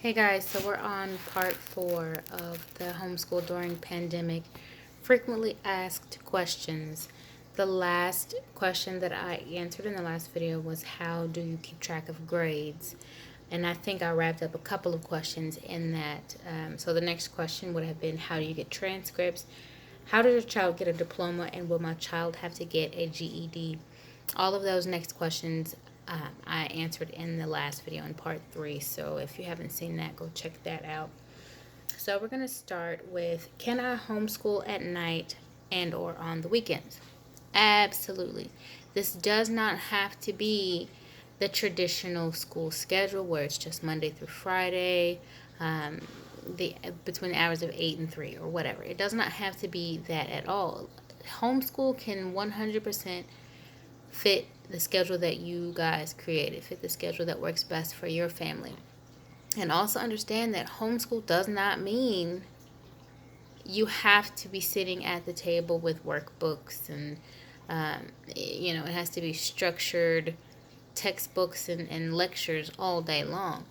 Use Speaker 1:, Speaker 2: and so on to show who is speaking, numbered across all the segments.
Speaker 1: Hey guys, so we're on part 4 of the homeschool during pandemic frequently asked questions. The last question that I answered in the last video was how do you keep track of grades? And I think I wrapped up a couple of questions in that. So the next question would have been how do you get transcripts? How does your child get a diploma, and will my child have to get a GED? All of those next questions I answered in the last video in part 3. So if you haven't seen that, go check that out. So we're going to start with, can I homeschool at night and or on the weekends? Absolutely. This does not have to be the traditional school schedule where it's just Monday through Friday, between the hours of 8 and 3 or whatever. It does not have to be that at all. Homeschool can 100% fit the schedule that you guys created, fit the schedule that works best for your family. And also understand that homeschool does not mean you have to be sitting at the table with workbooks and, it has to be structured textbooks and lectures all day long.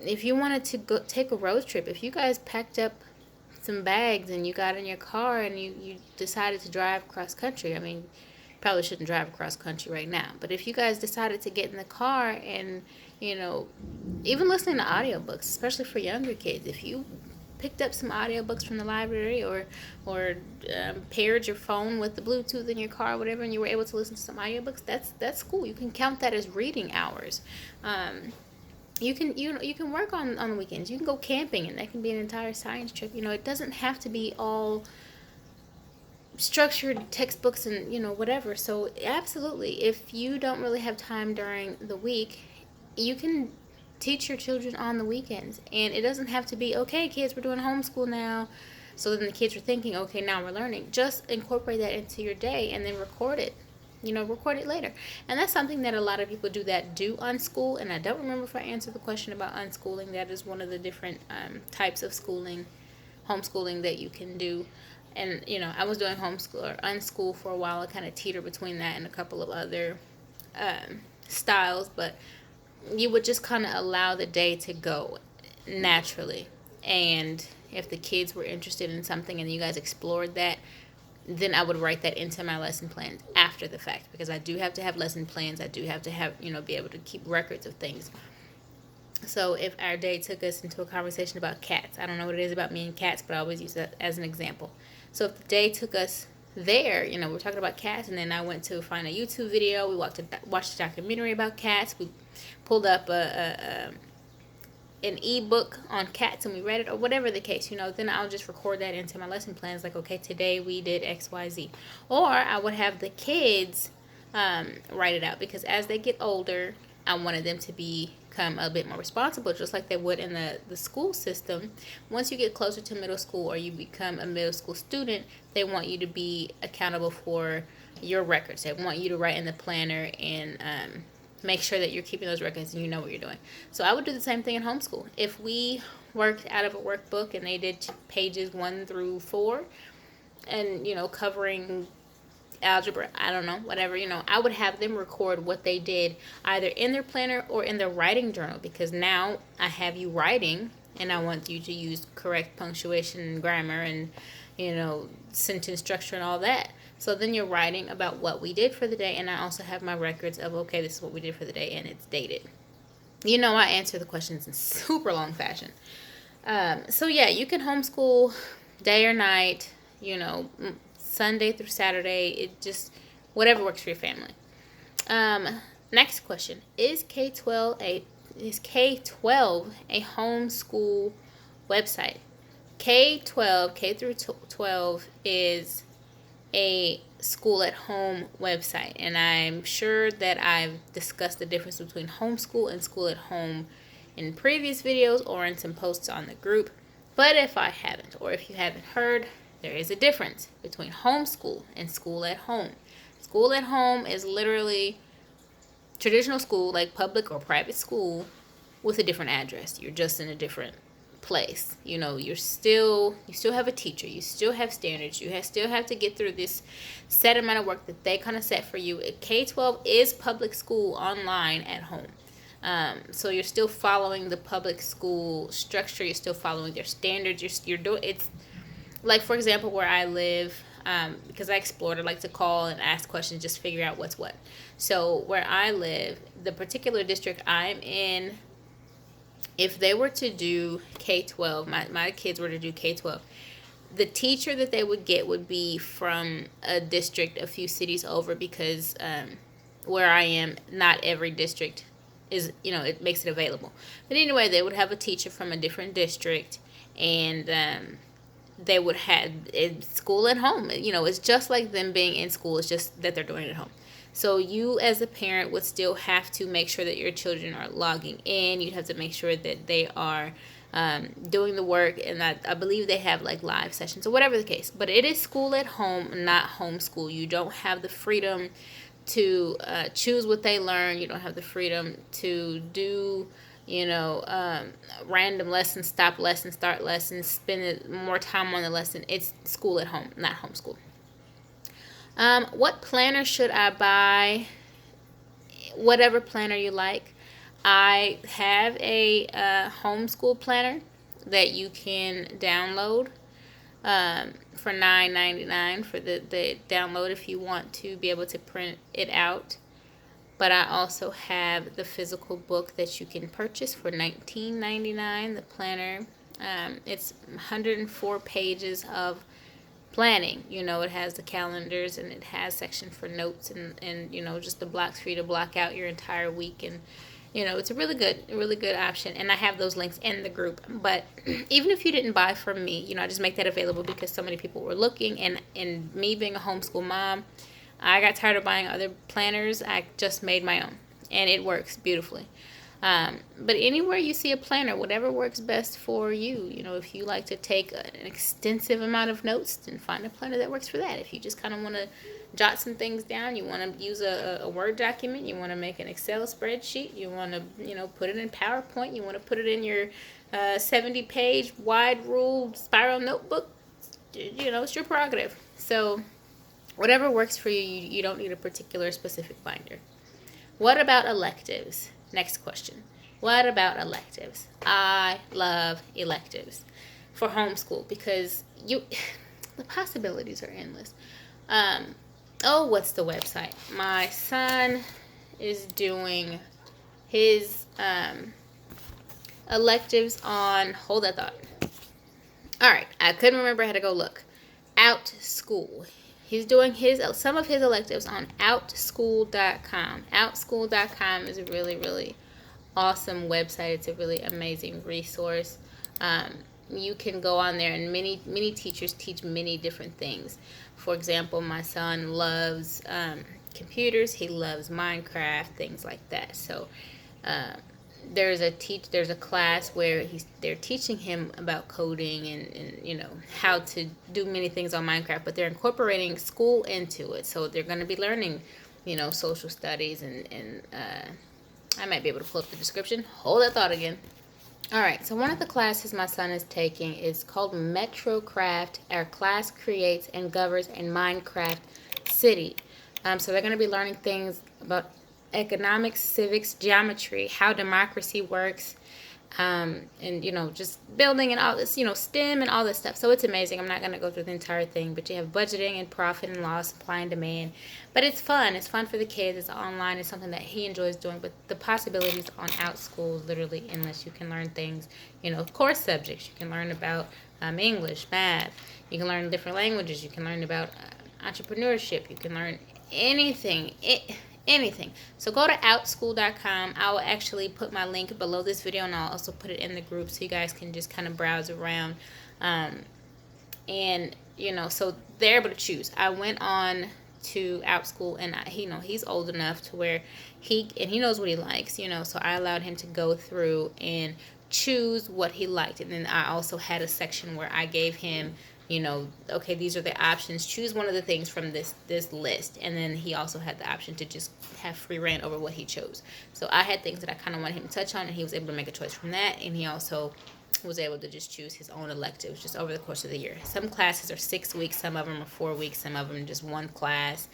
Speaker 1: If you wanted to go take a road trip, if you guys packed up some bags and you got in your car and you decided to drive cross country, I mean, probably shouldn't drive across country right now, but if you guys decided to get in the car and even listening to audiobooks, especially for younger kids, if you picked up some audiobooks from the library or paired your phone with the Bluetooth in your car or whatever, and you were able to listen to some audiobooks, that's cool. You can count that as reading hours. You can work on the weekends. You can go camping, and that can be an entire science trip. It doesn't have to be all structured textbooks and whatever. So absolutely, if you don't really have time during the week, you can teach your children on the weekends. And it doesn't have to be, okay kids, we're doing homeschool now, so then the kids are thinking, okay, now we're learning. Just incorporate that into your day and then record it later. And that's something that a lot of people do that do unschool. And I don't remember if I answered the question about unschooling. That is one of the different types of homeschooling that you can do. And, I was doing homeschool or unschool for a while. I kind of teeter between that and a couple of other styles. But you would just kind of allow the day to go naturally. And if the kids were interested in something and you guys explored that, then I would write that into my lesson plans after the fact. Because I do have to have lesson plans. I do have to have, be able to keep records of things. So if our day took us into a conversation about cats, I don't know what it is about me and cats, but I always use that as an example. So if the day took us there, we're talking about cats, and then I went to find a YouTube video. We watched a documentary about cats. We pulled up an ebook on cats and we read it, or whatever the case, then I'll just record that into my lesson plans. Like, okay, today we did XYZ. Or I would have the kids write it out, because as they get older, I wanted them to become a bit more responsible, just like they would in the school system. Once you get closer to middle school or you become a middle school student, they want you to be accountable for your records. They want you to write in the planner and make sure that you're keeping those records and you know what you're doing. So I would do the same thing in homeschool. If we worked out of a workbook and they did pages 1 through 4 and, covering algebra, I don't know, whatever, I would have them record what they did either in their planner or in their writing journal, because now I have you writing and I want you to use correct punctuation and grammar and, sentence structure and all that. So then you're writing about what we did for the day, and I also have my records of, okay, this is what we did for the day, and it's dated. I answer the questions in super long fashion. So yeah, you can homeschool day or night, Sunday through Saturday. It just, whatever works for your family. Next question. Is K-12 a homeschool website? K-12, K through 12 is a school at home website, and I'm sure that I've discussed the difference between homeschool and school at home in previous videos or in some posts on the group. But if I haven't, or if you haven't heard, there is a difference between homeschool and school at home. School at home is literally traditional school, like public or private school, with a different address. You're just in a different place. You still have a teacher. You still have standards. You still have to get through this set amount of work that they kind of set for you. K-12 is public school online at home. So you're still following the public school structure. You're still following their standards. You're doing it's like, for example, where I live. Because I explored, I like to call and ask questions, just figure out what's what. So where I live, the particular district I'm in, if they were to do K-12, my kids were to do K-12, the teacher that they would get would be from a district a few cities over, because where I am, not every district is, it makes it available. But anyway, they would have a teacher from a different district, and they would have school at home. It's just like them being in school. It's just that they're doing it at home. So you as a parent would still have to make sure that your children are logging in. You'd have to make sure that they are doing the work, and I believe they have like live sessions or whatever the case. But it is school at home, not homeschool. You don't have the freedom to choose what they learn. You don't have the freedom to do random lessons, stop lessons, start lessons, spend more time on the lesson. It's school at home, not homeschool. What planner should I buy? Whatever planner you like. I have a homeschool planner that you can download for $9.99 for the download if you want to be able to print it out. But I also have the physical book that you can purchase for $19.99, the planner. It's 104 pages of planning. It has the calendars, and it has section for notes, and just the blocks for you to block out your entire week. And it's a really good option, and I have those links in the group. But even if you didn't buy from me, I just make that available because so many people were looking, and me being a homeschool mom, I got tired of buying other planners. I just made my own, and it works beautifully. But anywhere you see a planner, whatever works best for you. If you like to take an extensive amount of notes, then find a planner that works for that. If you just kind of want to jot some things down, you want to use a Word document, you want to make an Excel spreadsheet, you want to, put it in PowerPoint, you want to put it in your 70-page wide rule spiral notebook, it's your prerogative. So whatever works for you, you don't need a particular specific binder. What about electives? Next question. What about electives? I love electives for homeschool because the possibilities are endless. What's the website? My son is doing his electives on, hold that thought. All right, I couldn't remember how to go look. OutSchool. He's doing some of his electives on outschool.com. Outschool.com is a really, really awesome website. It's a really amazing resource. You can go on there, and many teachers teach many different things. For example, my son loves computers. He loves Minecraft, things like that. So there's a class where they're teaching him about coding and how to do many things on Minecraft, but they're incorporating school into it. So they're going to be learning, social studies, and I might be able to pull up the description. Hold that thought again. All right, so one of the classes my son is taking is called Metrocraft. Our class creates and governs a Minecraft city. So they're going to be learning things about economics, civics, geometry, how democracy works, and just building and all this, STEM and all this stuff. So it's amazing. I'm not going to go through the entire thing, but you have budgeting and profit and loss, supply and demand. But it's fun. It's fun for the kids. It's online. It's something that he enjoys doing. But the possibilities on OutSchool is literally endless. You can learn things, core subjects. You can learn about English, math. You can learn different languages. You can learn about entrepreneurship. You can learn anything. Anything. So go to outschool.com. I will actually put my link below this video, and I'll also put it in the group so you guys can just kind of browse around. So they're able to choose. I went on to OutSchool, and he's old enough to where he knows what he likes, so I allowed him to go through and choose what he liked. And then I also had a section where I gave him, okay, these are the options. Choose one of the things from this list. And then he also had the option to just have free reign over what he chose. So I had things that I kind of wanted him to touch on, and he was able to make a choice from that. And he also was able to just choose his own electives just over the course of the year. Some classes are 6 weeks, some of them are 4 weeks, some of them just one class,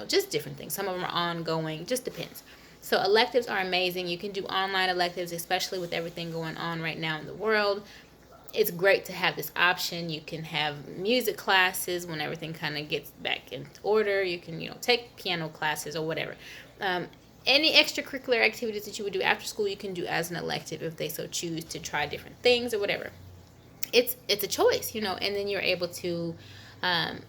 Speaker 1: just different things. Some of them are ongoing, just depends. So electives are amazing. You can do online electives, especially with everything going on right now in the world. It's great to have this option. You can have music classes when everything kind of gets back in order. You can, take piano classes or whatever. Any extracurricular activities that you would do after school, you can do as an elective if they so choose to try different things or whatever. It's a choice, and then you're able to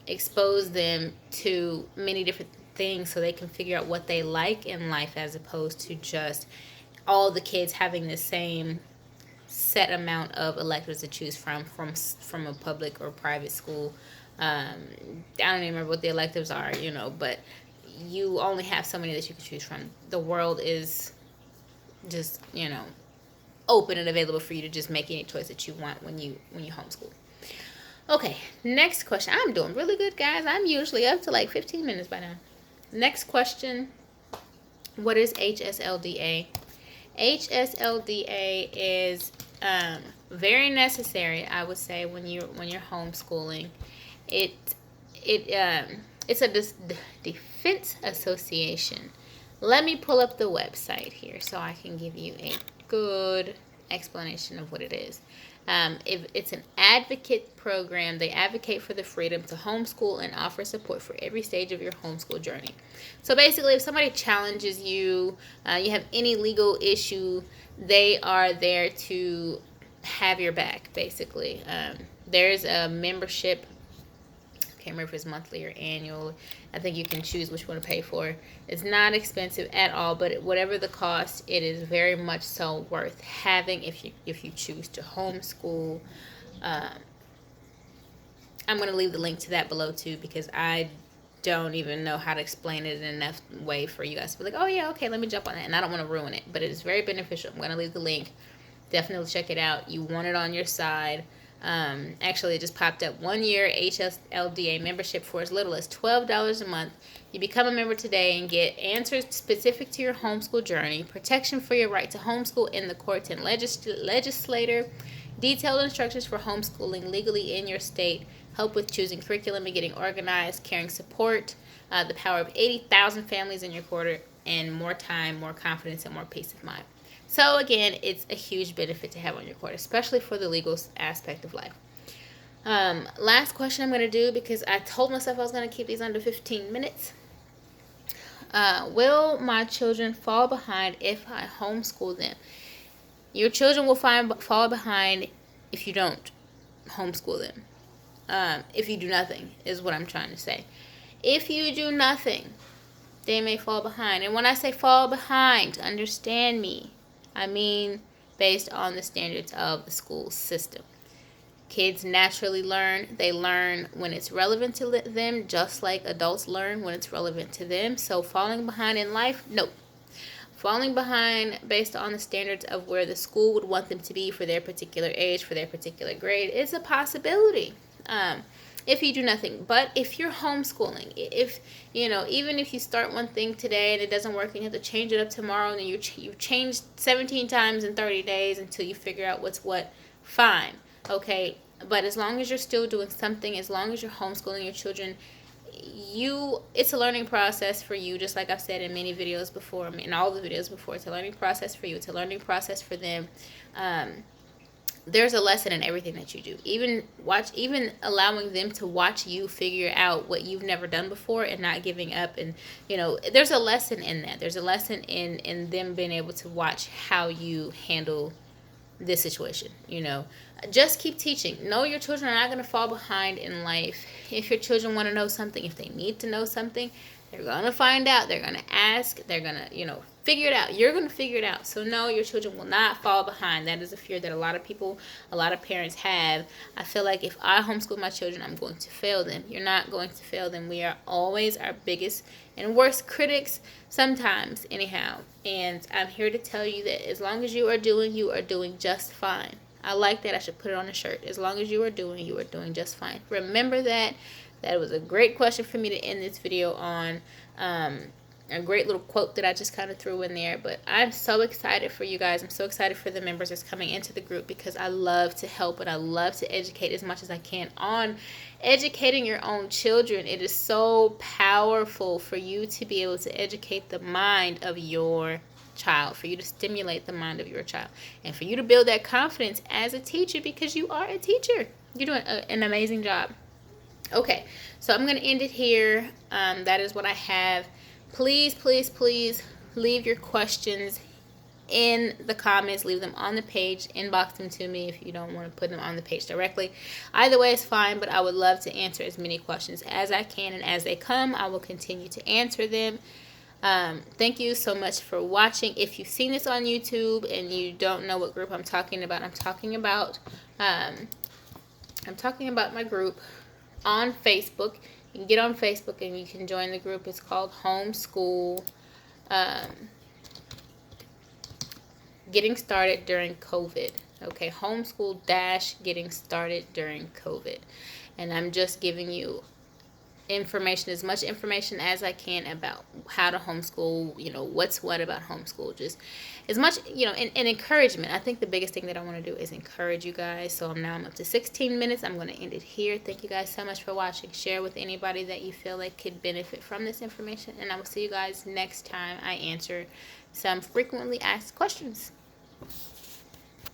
Speaker 1: expose them to many different things so they can figure out what they like in life, as opposed to just all the kids having the same set amount of electives to choose from a public or private school. I don't even remember what the electives are, but you only have so many that you can choose from. The world is just, open and available for you to just make any choice that you want when you homeschool. Okay, next question. I'm doing really good, guys. I'm usually up to like 15 minutes by now. Next question. What is HSLDA? HSLDA is very necessary, I would say, when you're homeschooling. It's a defense association. Let me pull up the website here so I can give you a good explanation of what it is. It's an advocate program. They advocate for the freedom to homeschool and offer support for every stage of your homeschool journey. So basically, if somebody challenges you, you have any legal issue, they are there to have your back, basically. There's a membership. I can't remember if it's monthly or annual. I think you can choose which one to pay for. It's not expensive at all, but whatever the cost, it is very much so worth having if you choose to homeschool. I'm going to leave the link to that below too, because I don't even know how to explain it in enough way for you guys to be like, oh yeah, okay, let me jump on that. And I don't want to ruin it, but it is very beneficial. I'm going to leave the link. Definitely check it out. You want it on your side. Actually, it just popped up. 1 year HSLDA membership for as little as $12 a month. You become a member today and get answers specific to your homeschool journey, protection for your right to homeschool in the courts and legislator, detailed instructions for homeschooling legally in your state, help with choosing curriculum and getting organized, caring support, the power of 80,000 families in your quarter, and more time, more confidence, and more peace of mind. So again, it's a huge benefit to have on your court, especially for the legal aspect of life. Last question I'm going to do, because I told myself I was going to keep these under 15 minutes. Will my children fall behind if I homeschool them? Your children will fall behind if you don't homeschool them. If you do nothing, is what I'm trying to say. If you do nothing, they may fall behind. And when I say fall behind, understand me. I mean based on the standards of the school system. Kids naturally learn. They learn when it's relevant to them, just like adults learn when it's relevant to them. So falling behind in life, no. Falling behind based on the standards of where the school would want them to be for their particular age, for their particular grade, is a possibility. If you do nothing. But if you're homeschooling, even if you start one thing today and it doesn't work and you have to change it up tomorrow, and then you've changed 17 times in 30 days until you figure out what's what, fine, okay? But as long as you're still doing something, as long as you're homeschooling your children, it's a learning process for you, just like I've said in many videos before, in all the videos before. It's a learning process for you. It's a learning process for them. There's a lesson in everything that you do. Even allowing them to watch you figure out what you've never done before and not giving up. And, there's a lesson in that. There's a lesson in them being able to watch how you handle this situation. Just keep teaching. Know your children are not going to fall behind in life. If your children want to know something, if they need to know something, they're going to find out. They're going to ask. They're going to, figure it out. You're going to figure it out. So no, your children will not fall behind. That is a fear that a lot of parents have. I feel like if I homeschool my children, I'm going to fail them. You're not going to fail them. We are always our biggest and worst critics sometimes, anyhow. And I'm here to tell you that as long as you are doing just fine. I like that. I should put it on a shirt. As long as you are doing just fine. Remember that. That was a great question for me to end this video on. a great little quote that I just kind of threw in there. But I'm so excited for you guys. I'm so excited for the members that's coming into the group, because I love to help and I love to educate as much as I can on educating your own children. It is so powerful for you to be able to educate the mind of your child, for you to stimulate the mind of your child, and for you to build that confidence as a teacher, because you are a teacher. You're doing an amazing job. Okay, so I'm going to end it here. That is what I have. Please, please, please leave your questions in the comments. Leave them on the page. Inbox them to me if you don't want to put them on the page directly. Either way is fine, but I would love to answer as many questions as I can, and as they come, I will continue to answer them. Thank you so much for watching. If you've seen this on YouTube and you don't know what group I'm talking about, I'm talking about my group on Facebook. You can get on Facebook and you can join the group. It's called Homeschool Getting Started During COVID. Okay, Homeschool Getting Started During COVID. And I'm just giving you information, as much information as I can about how to homeschool, what's what about homeschool, just as much, and encouragement. I think the biggest thing that I want to do is encourage you guys. So I'm up to 16 minutes. I'm going to end it here. Thank you guys so much for watching. Share with anybody that you feel like could benefit from this information, and I will see you guys next time I answer some frequently asked questions.